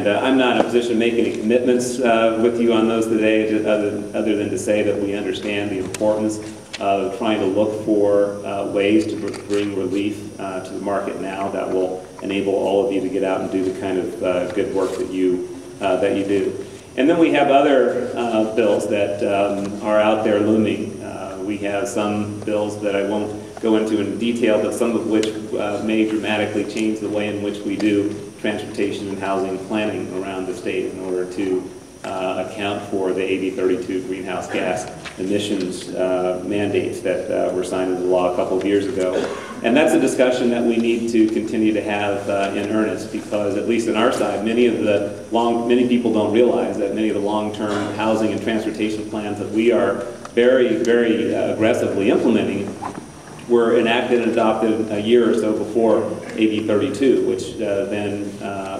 And I'm not in a position to make any commitments with you on those today, other than to say that we understand the importance of trying to look for ways to bring relief to the market now that will enable all of you to get out and do the kind of good work that you do. And then we have other bills that are out there looming. We have some bills that I won't go into in detail, but some of which may dramatically change the way in which we do transportation and housing planning around the state in order to account for the AB 32 greenhouse gas emissions mandates that were signed into law a couple of years ago. And that's a discussion that we need to continue to have in earnest, because at least on our side, many people don't realize that many of the long-term housing and transportation plans that we are very, very aggressively implementing were enacted and adopted a year or so before AB 32, which then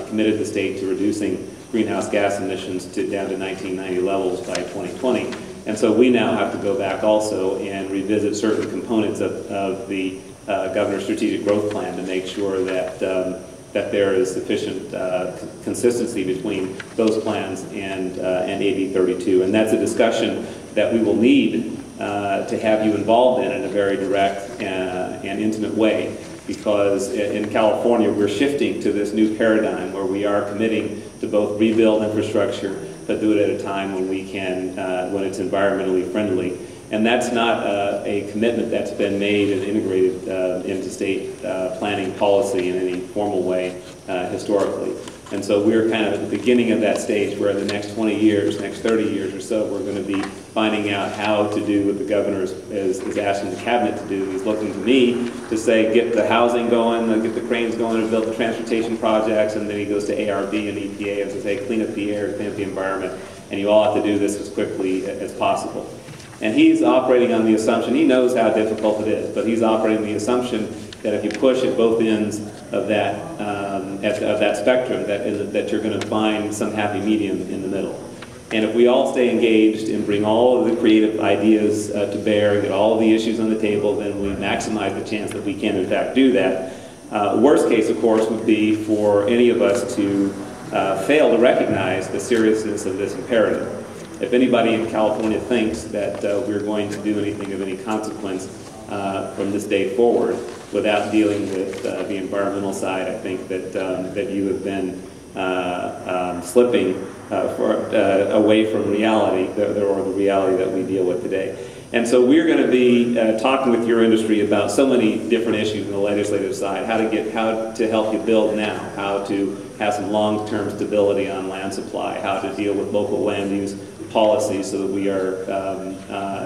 committed the state to reducing greenhouse gas emissions down to 1990 levels by 2020. And so we now have to go back also and revisit certain components of the Governor's Strategic Growth Plan to make sure that that there is sufficient consistency between those plans and AB 32. And that's a discussion that we will need to have you involved in a very direct and intimate way, because in California we're shifting to this new paradigm where we are committing to both rebuild infrastructure, but do it at a time when we can, when it's environmentally friendly. And that's not a commitment that's been made and integrated into state planning policy in any formal way historically. And so we're kind of at the beginning of that stage where in the next 20 years, next 30 years or so, we're going to be finding out how to do what the governor is asking the cabinet to do. He's looking to me to say, get the housing going, get the cranes going to build the transportation projects, and then he goes to ARB and EPA and says, hey, clean up the air, clean up the environment, and you all have to do this as quickly as possible. And he's operating on the assumption, he knows how difficult it is, but he's operating on the assumption that if you push at both ends of that spectrum, that you're going to find some happy medium in the middle. And if we all stay engaged and bring all of the creative ideas to bear, get all of the issues on the table, then we maximize the chance that we can in fact do that. Worst case, of course, would be for any of us to fail to recognize the seriousness of this imperative. If anybody in California thinks that we're going to do anything of any consequence from this day forward without dealing with the environmental side, I think that you have been slipping away from reality, or the reality that we deal with today. And so we're going to be talking with your industry about so many different issues on the legislative side, how to help you build now, how to have some long-term stability on land supply, how to deal with local land use policies so that we are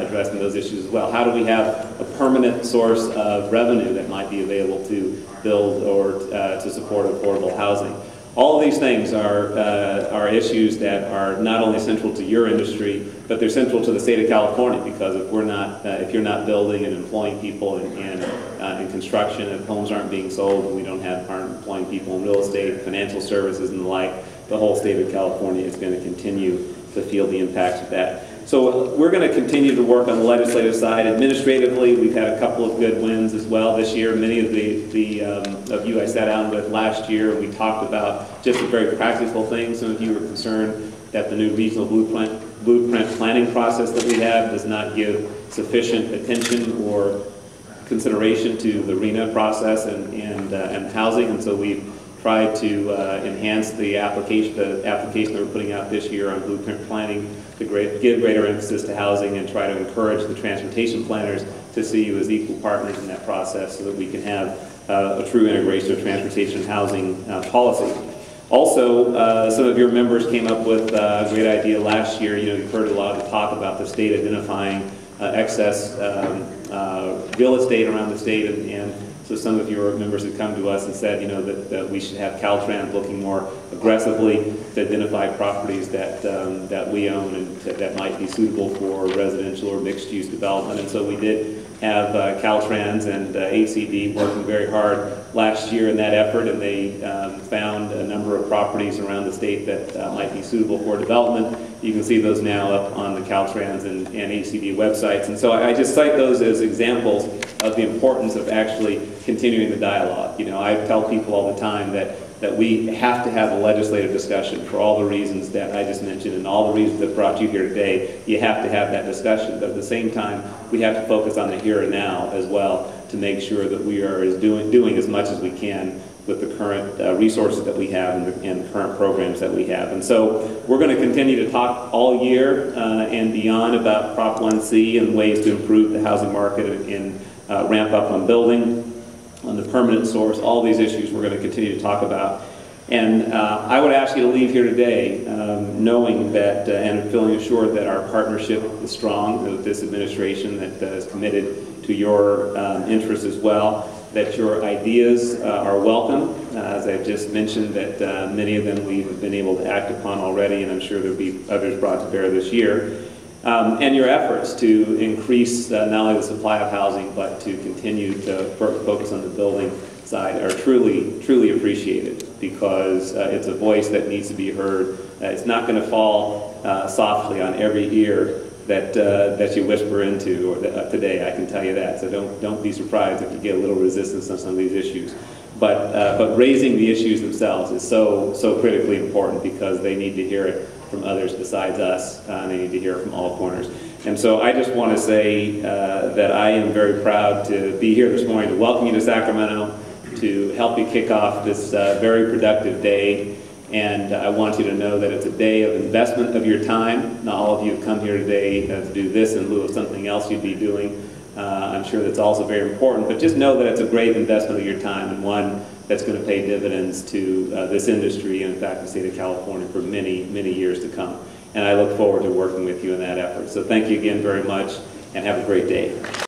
addressing those issues as well. How do we have a permanent source of revenue that might be available to build or to support affordable housing? All of these things are issues that are not only central to your industry, but they're central to the state of California, because if you're not building and employing people in construction, if homes aren't being sold, and we aren't employing people in real estate, financial services and the like, the whole state of California is going to continue to feel the impacts of that. So we're going to continue to work on the legislative side. Administratively, we've had a couple of good wins as well this year. Many of you I sat down with last year, and we talked about just a very practical things. Some of you were concerned that the new regional blueprint planning process that we have does not give sufficient attention or consideration to the RENA process and housing, and so we've tried to enhance the application that we're putting out this year on blueprint planning to give greater emphasis to housing and try to encourage the transportation planners to see you as equal partners in that process so that we can have a true integration of transportation and housing policy. Also, some of your members came up with a great idea last year. You've heard a lot of the talk about the state identifying excess real estate around the state, and so some of your members have come to us and said, that we should have Caltrans looking more aggressively to identify properties that we own and that might be suitable for residential or mixed-use development. And so we did have Caltrans and ACD working very hard last year in that effort, and they found a number of properties around the state that might be suitable for development. You can see those now up on the Caltrans and ACD websites. And so I just cite those as examples of the importance of actually continuing the dialogue. I tell people all the time that that we have to have a legislative discussion for all the reasons that I just mentioned and all the reasons that brought you here today. You have to have that discussion, but at the same time, we have to focus on the here and now as well to make sure that we are doing as much as we can with the current resources that we have and the current programs that we have. And so we're going to continue to talk all year and beyond about Prop 1C and ways to improve the housing market and ramp up on building, on the permanent source, all these issues we're going to continue to talk about. And I would ask you to leave here today knowing that and feeling assured that our partnership is strong with this administration that is committed to your interests as well, that your ideas are welcome. As I've just mentioned, that many of them we've been able to act upon already, and I'm sure there'll be others brought to bear this year. And your efforts to increase not only the supply of housing, but to continue to focus on the building side are truly, truly appreciated, because it's a voice that needs to be heard. It's not going to fall softly on every ear that you whisper into today, I can tell you that. So don't be surprised if you get a little resistance on some of these issues. But raising the issues themselves is so critically important, because they need to hear it from others besides us, and they need to hear it from all corners. And so I just want to say that I am very proud to be here this morning to welcome you to Sacramento, to help you kick off this very productive day. And I want you to know that it's a day of investment of your time. Not all of you have come here today to do this in lieu of something else you'd be doing. I'm sure that's also very important, but just know that it's a great investment of your time, and one that's going to pay dividends to this industry and, in fact, the state of California for many, many years to come. And I look forward to working with you in that effort. So thank you again very much, and have a great day.